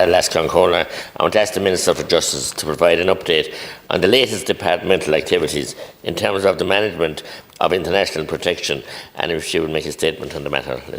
Lasconcola. I want to ask the Minister for Justice to provide an update on the latest departmental activities in terms of the management of international protection, and if she would make a statement on the matter. The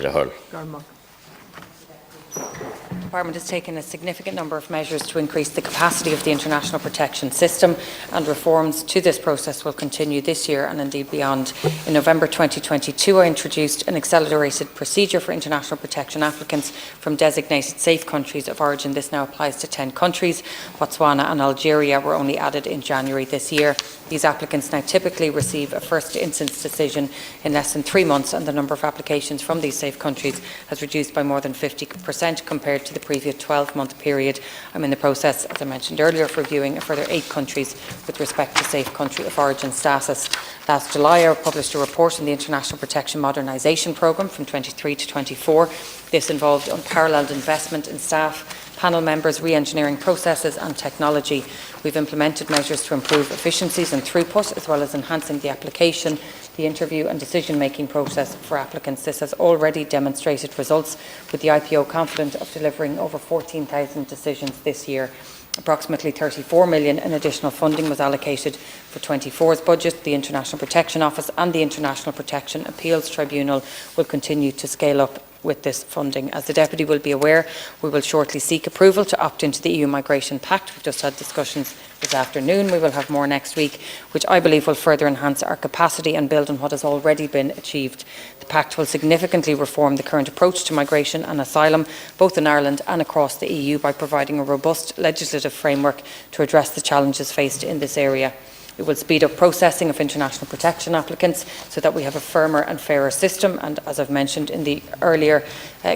Department has taken a significant number of measures to increase the capacity of the international protection system, and reforms to this process will continue this year and indeed beyond. In November 2022, I introduced an accelerated procedure for international protection applicants from designated safe countries of origin. This now applies to 10 countries. Botswana and Algeria were only added in January this year. These applicants now typically receive a first instance decision in less than 3 months, and the number of applications from these safe countries has reduced by more than 50% compared to the previous 12-month period. I'm in the process, as I mentioned earlier, of reviewing a further 8 countries with respect to safe country of origin status. Last July, I published a report on the International Protection Modernisation Programme from 23 to 24. This involved unparalleled investment in staff, panel members, re-engineering processes and technology. We've implemented measures to improve efficiencies and throughput, as well as enhancing the application, the interview and decision-making process for applicants. This has already demonstrated results, with the IPO confident of delivering over 14,000 decisions this year. Approximately 34 million in additional funding was allocated for 24's budget. The International Protection Office and the International Protection Appeals Tribunal will continue to scale up with this funding. As the Deputy will be aware, we will shortly seek approval to opt into the EU Migration Pact. We've just had discussions this afternoon. We will have more next week, which I believe will further enhance our capacity and build on what has already been achieved. The Pact will significantly reform the current approach to migration and asylum, both in Ireland and across the EU, by providing a robust legislative framework to address the challenges faced in this area. It will speed up processing of international protection applicants so that we have a firmer and fairer system, and as I've mentioned in the earlier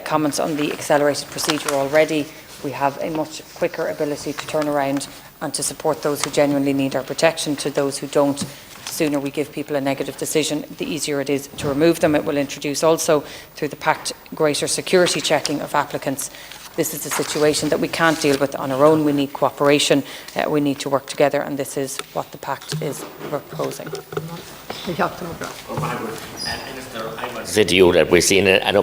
comments on the accelerated procedure already, we have a much quicker ability to turn around and to support those who genuinely need our protection to those who don't. The sooner we give people a negative decision, the easier it is to remove them. It will introduce also, through the Pact, greater security checking of applicants. This is a situation that we can't deal with on our own. We need cooperation, we need to work together, and this is what the Pact is proposing. Say to you that we're seeing an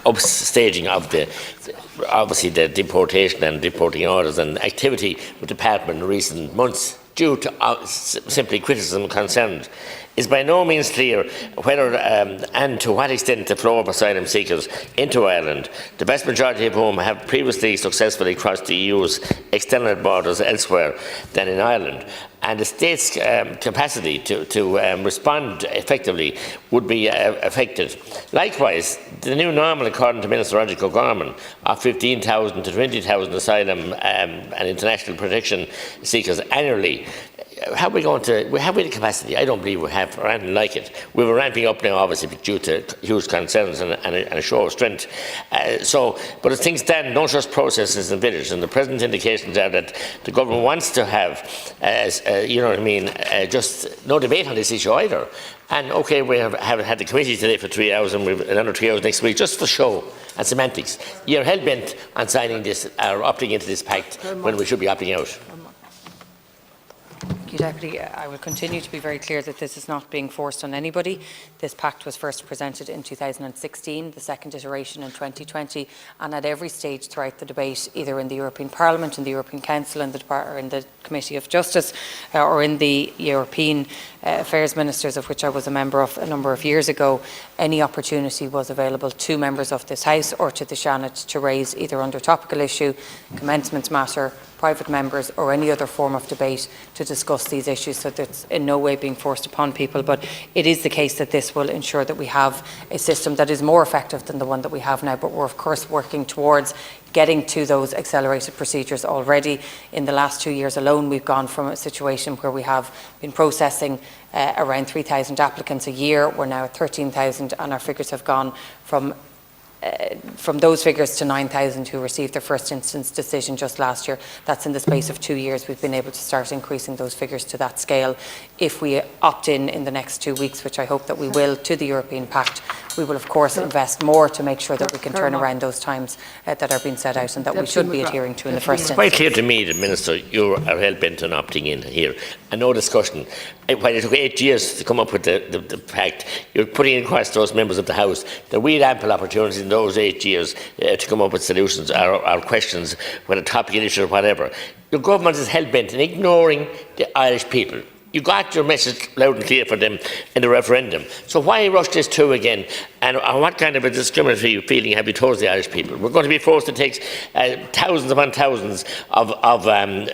upstaging of obviously the deportation and deporting orders and activity with the Department in recent months due to simply criticism and concern. Is by no means clear whether and to what extent the flow of asylum seekers into Ireland, the vast majority of whom have previously successfully crossed the EU's external borders elsewhere than in Ireland, and the state's capacity to respond effectively would be affected. Likewise, the new normal, according to Minister Roger O'Gorman, of 15,000 to 20,000 asylum and international protection seekers annually. Have we the capacity? I don't believe we have, or anything like it. We were ramping up now, obviously, due to huge concerns and a show of strength. But as things stand, no such process is envisaged, and the present indications are that the government wants to have, just no debate on this issue either. And okay, we have had the committee today for 3 hours, and we've another 3 hours next week, just for show and semantics. You're hell bent on signing this or opting into this pact when we should be opting out. Thank you, Deputy. I will continue to be very clear that this is not being forced on anybody. This pact was first presented in 2016, the second iteration in 2020, and at every stage throughout the debate, either in the European Parliament, in the European Council, in the Committee of Justice, or in the European Affairs Ministers, of which I was a member of a number of years ago, any opportunity was available to members of this House or to the Seanad to raise either under topical issue, commencement matter, private members, or any other form of debate to discuss these issues, so that it's in no way being forced upon people. But it is the case that this will ensure that we have a system that is more effective than the one that we have now, but we're of course working towards getting to those accelerated procedures already. In the last 2 years alone, we've gone from a situation where we have been processing around 3,000 applicants a year. We're now at 13,000, and our figures have gone from those figures to 9,000 who received their first instance decision just last year. That's in the space of 2 years. We've been able to start increasing those figures to that scale. If we opt in the next 2 weeks, which I hope that we will, to the European Pact, we will of course invest more to make sure that we can turn around those times that are being set out and that we should be adhering to in the first It's instance. quite clear to me that, Minister, you are hell-bent on opting in here, and no discussion. While it took 8 years to come up with the pact, you're putting across those members of the House that we had ample opportunities in those 8 years to come up with solutions or questions, whether topical issue or whatever. Your government is hell-bent in ignoring the Irish people. You got your message loud and clear for them in the referendum. So why rush this through again? And what kind of a discriminatory feeling have you towards the Irish people? We're going to be forced to take thousands upon thousands of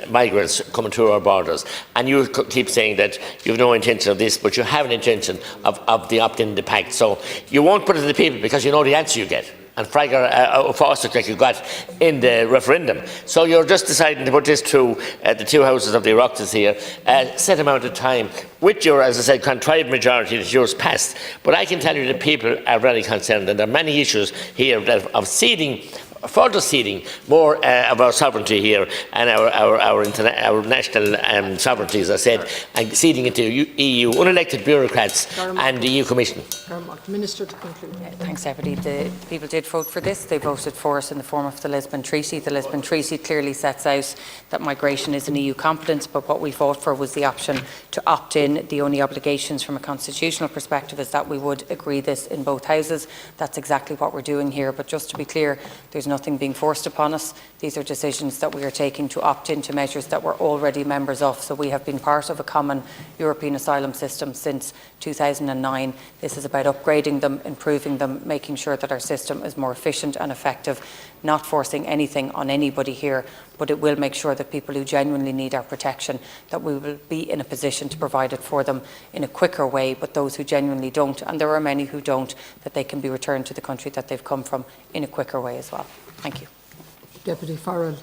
migrants coming through our borders. And you keep saying that you have no intention of this, but you have an intention of the opt-in in the pact. So you won't put it to the people because you know the answer you get. And Fragger Foster like you got in the referendum. So you're just deciding to put this through the two houses of the Oireachtas here, set amount of time, with your, as I said, contrived majority that yours passed. But I can tell you that people are very concerned, and there are many issues here that of ceding, further ceding more of our sovereignty here and our national sovereignty, as I said, and ceding it to EU unelected bureaucrats and the EU Commission. Minister to conclude. Thanks, Deputy. The people did vote for this. They voted for us in the form of the Lisbon Treaty. The Lisbon Treaty clearly sets out that migration is an EU competence, but what we fought for was the option to opt in. The only obligations from a constitutional perspective is that we would agree this in both houses. That's exactly what we're doing here. But just to be clear, there's nothing being forced upon us. These are decisions that we are taking to opt into measures that we're already members of. So we have been part of a common European asylum system since 2009. This is about upgrading them, improving them, making sure that our system is more efficient and effective, not forcing anything on anybody here, but it will make sure that people who genuinely need our protection, that we will be in a position to provide it for them in a quicker way, but those who genuinely don't, and there are many who don't, that they can be returned to the country that they've come from in a quicker way as well. Thank you. Deputy Farrell,